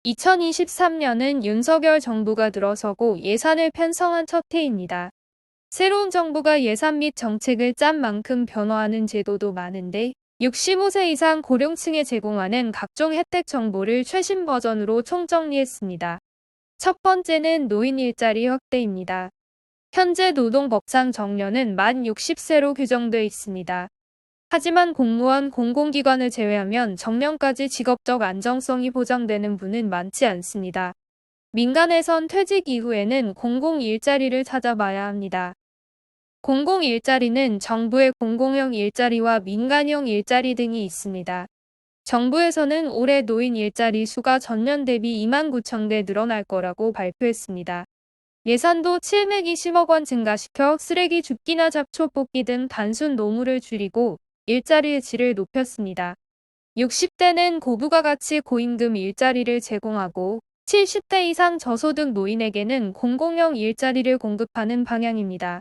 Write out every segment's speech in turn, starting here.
2023년은 윤석열 정부가 들어서고 예산을 편성한 첫 해입니다. 새로운 정부가 예산 및 정책을 짠 만큼 변화하는 제도도 많은데 65세 이상 고령층에 제공하는 각종 혜택 정보를 최신 버전으로 총정리했습니다. 첫 번째는 노인 일자리 확대입니다. 현재 노동법상 정년은 만 60세로 규정돼 있습니다. 하지만 공무원, 공공기관을 제외하면 정년까지 직업적 안정성이 보장되는 분은 많지 않습니다. 민간에선 퇴직 이후에는 공공 일자리를 찾아봐야 합니다. 공공 일자리는 정부의 공공형 일자리와 민간형 일자리 등이 있습니다. 정부에서는 올해 노인 일자리 수가 전년 대비 2만 9천 개 늘어날 거라고 발표했습니다. 예산도 720억 원 증가시켜 쓰레기 줍기나 잡초 뽑기 등 단순 노무를 줄이고 일자리의 질을 높였습니다. 60대는 고부가가치 고임금 일자리를 제공하고 70대 이상 저소득 노인에게는 공공형 일자리를 공급하는 방향입니다.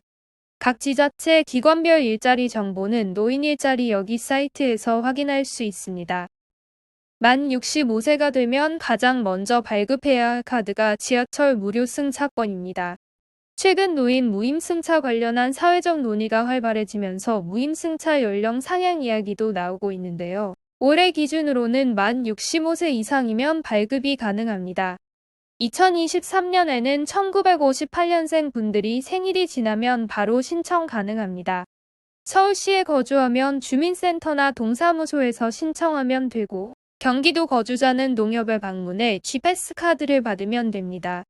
각 지자체 기관별 일자리 정보는 노인 일자리 여기 사이트에서 확인할 수 있습니다. 만 65세가 되면 가장 먼저 발급해야 할 카드가 지하철 무료 승차권입니다. 최근 노인 무임승차 관련한 사회적 논의가 활발해지면서 무임승차 연령 상향 이야기도 나오고 있는데요. 올해 기준으로는 만 65세 이상이면 발급이 가능합니다. 2023년에는 1958년생 분들이 생일이 지나면 바로 신청 가능합니다. 서울시에 거주하면 주민센터나 동사무소에서 신청하면 되고 경기도 거주자는 농협에 방문해 G패스 카드를 받으면 됩니다.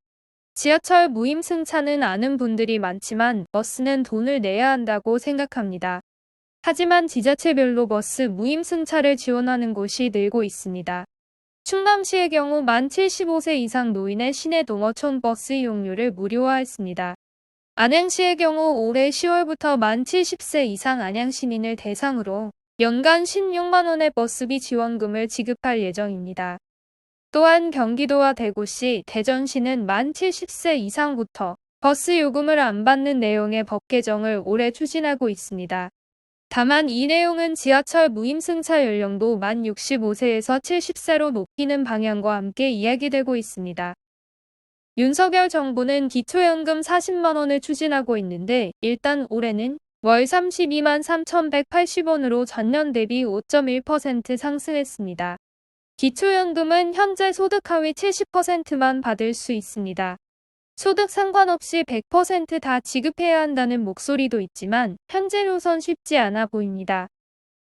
지하철 무임승차는 아는 분들이 많지만 버스는 돈을 내야 한다고 생각합니다. 하지만 지자체별로 버스 무임승차를 지원하는 곳이 늘고 있습니다. 충남시의 경우 만 75세 이상 노인의 시내 동어촌 버스 이용료를 무료화했습니다. 안양시의 경우 올해 10월부터 만 70세 이상 안양 시민을 대상으로 연간 16만 원의 버스비 지원금을 지급할 예정입니다. 또한 경기도와 대구시, 대전시는 만 70세 이상부터 버스 요금을 안 받는 내용의 법 개정을 올해 추진하고 있습니다. 다만 이 내용은 지하철 무임승차 연령도 만 65세에서 70세로 높이는 방향과 함께 이야기되고 있습니다. 윤석열 정부는 기초연금 40만 원을 추진하고 있는데 일단 올해는 월 32만 3,180원으로 전년 대비 5.1% 상승했습니다. 기초연금은 현재 소득 하위 70%만 받을 수 있습니다. 소득 상관없이 100% 다 지급해야 한다는 목소리도 있지만 현재로선 쉽지 않아 보입니다.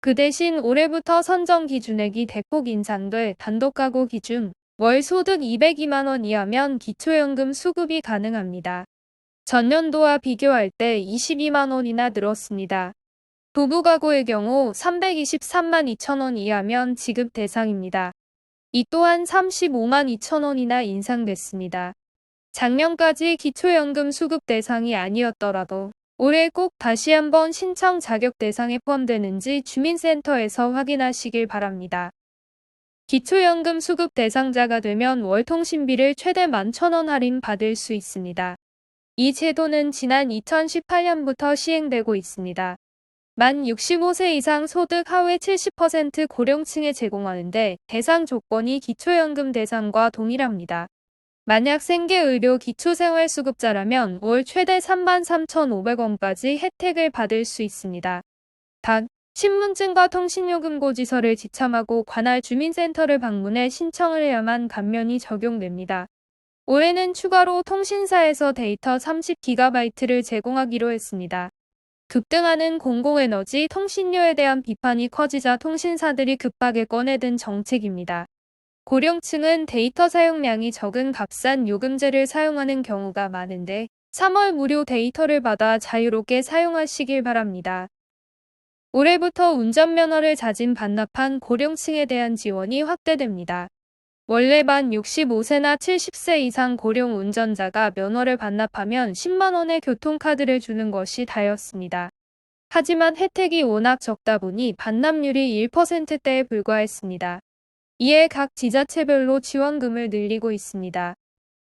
그 대신 올해부터 선정 기준액이 대폭 인상돼 단독가구 기준 월 소득 202만 원 이하면 기초연금 수급이 가능합니다. 전년도와 비교할 때 22만 원이나 늘었습니다. 부부가구의 경우 323만 2천 원 이하면 지급 대상입니다. 이 또한 35만 2천 원이나 인상됐습니다. 작년까지 기초연금 수급 대상이 아니었더라도 올해 꼭 다시 한번 신청 자격 대상에 포함되는지 주민센터에서 확인하시길 바랍니다. 기초연금 수급 대상자가 되면 월 통신비를 최대 11,000원 할인 받을 수 있습니다. 이 제도는 지난 2018년부터 시행되고 있습니다. 만 65세 이상 소득 하위 70% 고령층에 제공하는데 대상 조건이 기초연금 대상과 동일합니다. 만약 생계의료 기초생활수급자라면 월 최대 33,500원까지 혜택을 받을 수 있습니다. 단, 신분증과 통신요금 고지서를 지참하고 관할 주민센터를 방문해 신청을 해야만 감면이 적용됩니다. 올해는 추가로 통신사에서 데이터 30GB를 제공하기로 했습니다. 급등하는 공공에너지 통신료에 대한 비판이 커지자 통신사들이 급하게 꺼내든 정책입니다. 고령층은 데이터 사용량이 적은 값싼 요금제를 사용하는 경우가 많은데 3월 무료 데이터를 받아 자유롭게 사용하시길 바랍니다. 올해부터 운전면허를 자진 반납한 고령층에 대한 지원이 확대됩니다. 원래 만 65세나 70세 이상 고령 운전자가 면허를 반납하면 10만 원의 교통카드를 주는 것이 다였습니다. 하지만 혜택이 워낙 적다 보니 반납률이 1%대에 불과했습니다. 이에 각 지자체별로 지원금을 늘리고 있습니다.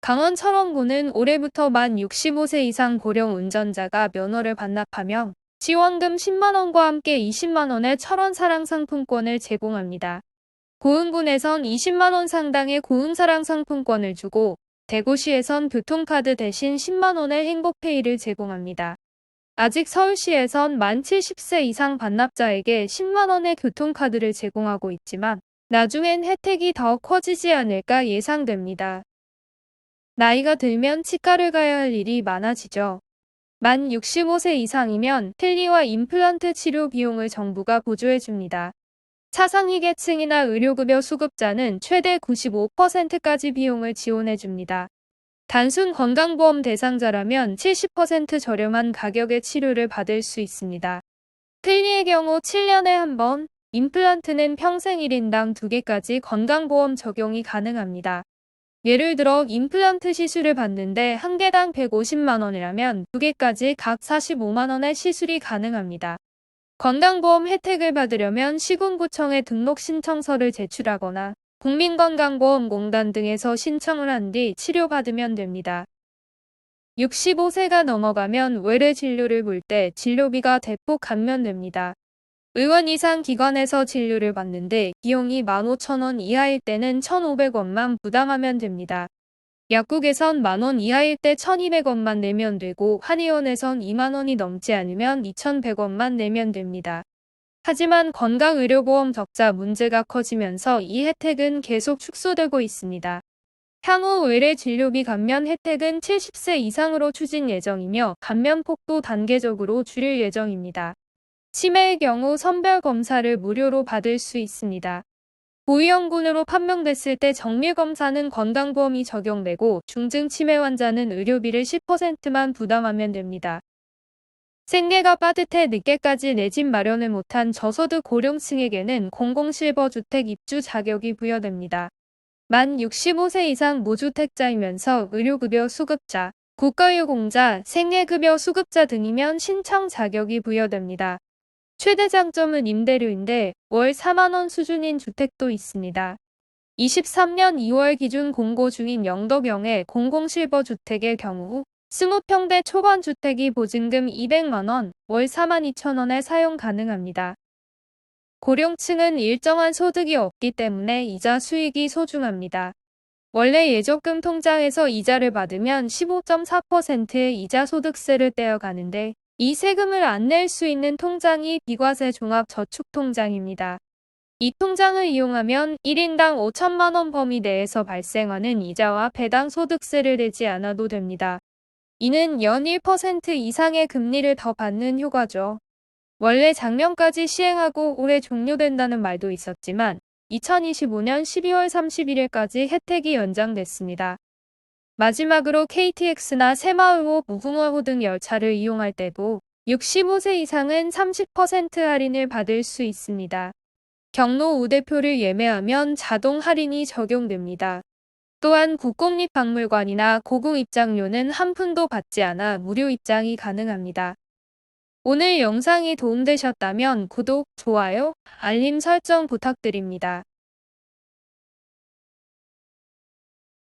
강원 철원구는 올해부터 만 65세 이상 고령 운전자가 면허를 반납하면 지원금 10만 원과 함께 20만 원의 철원 사랑 상품권을 제공합니다. 고흥군에선 20만원 상당의 고흥사랑 상품권을 주고 대구시에선 교통카드 대신 10만원의 행복페이를 제공합니다. 아직 서울시에선 만 70세 이상 반납자에게 10만원의 교통카드를 제공하고 있지만 나중엔 혜택이 더 커지지 않을까 예상됩니다. 나이가 들면 치과를 가야 할 일이 많아지죠. 만 65세 이상이면 필리와 임플란트 치료 비용을 정부가 보조해줍니다. 차상위 계층이나 의료급여 수급자는 최대 95%까지 비용을 지원해줍니다. 단순 건강보험 대상자라면 70% 저렴한 가격의 치료를 받을 수 있습니다. 필리의 경우 7년에 한 번, 임플란트는 평생 1인당 2개까지 건강보험 적용이 가능합니다. 예를 들어 임플란트 시술을 받는데 한 개당 150만원이라면 2개까지 각 45만원의 시술이 가능합니다. 건강보험 혜택을 받으려면 시군구청에 등록 신청서를 제출하거나 국민건강보험공단 등에서 신청을 한 뒤 치료받으면 됩니다. 65세가 넘어가면 외래 진료를 볼 때 진료비가 대폭 감면됩니다. 의원 이상 기관에서 진료를 받는데 비용이 15,000원 이하일 때는 1,500원만 부담하면 됩니다. 약국에선 만원 이하일 때 1,200원만 내면 되고 한의원에선 2만원이 넘지 않으면 2,100원만 내면 됩니다. 하지만 건강의료보험 적자 문제가 커지면서 이 혜택은 계속 축소되고 있습니다. 향후 외래 진료비 감면 혜택은 70세 이상으로 추진 예정이며 감면폭도 단계적으로 줄일 예정입니다. 치매의 경우 선별검사를 무료로 받을 수 있습니다. 고위험군으로 판명됐을 때 정밀검사는 건강보험이 적용되고 중증 치매 환자는 의료비를 10%만 부담하면 됩니다. 생계가 빠듯해 늦게까지 내 집 마련을 못한 저소득 고령층에게는 공공실버주택 입주 자격이 부여됩니다. 만 65세 이상 무주택자이면서 의료급여 수급자, 국가유공자, 생계급여 수급자 등이면 신청 자격이 부여됩니다. 최대 장점은 임대료인데 월 4만원 수준인 주택도 있습니다. 23년 2월 기준 공고 중인 영덕영의 공공실버주택의 경우 20평대 초반주택이 보증금 200만원, 월 42,000원에 사용 가능합니다. 고령층은 일정한 소득이 없기 때문에 이자 수익이 소중합니다. 원래 예적금 통장에서 이자를 받으면 15.4%의 이자 소득세를 떼어가는데 이 세금을 안 낼 수 있는 통장이 비과세 종합저축통장입니다. 이 통장을 이용하면 1인당 5천만원 범위 내에서 발생하는 이자와 배당 소득세를 내지 않아도 됩니다. 이는 연 1% 이상의 금리를 더 받는 효과죠. 원래 작년까지 시행하고 올해 종료된다는 말도 있었지만 2025년 12월 31일까지 혜택이 연장됐습니다. 마지막으로 KTX나 새마을호, 무궁화호 등 열차를 이용할 때도 65세 이상은 30% 할인을 받을 수 있습니다. 경로 우대표를 예매하면 자동 할인이 적용됩니다. 또한 국공립박물관이나 고궁 입장료는 한 푼도 받지 않아 무료 입장이 가능합니다. 오늘 영상이 도움되셨다면 구독, 좋아요, 알림 설정 부탁드립니다.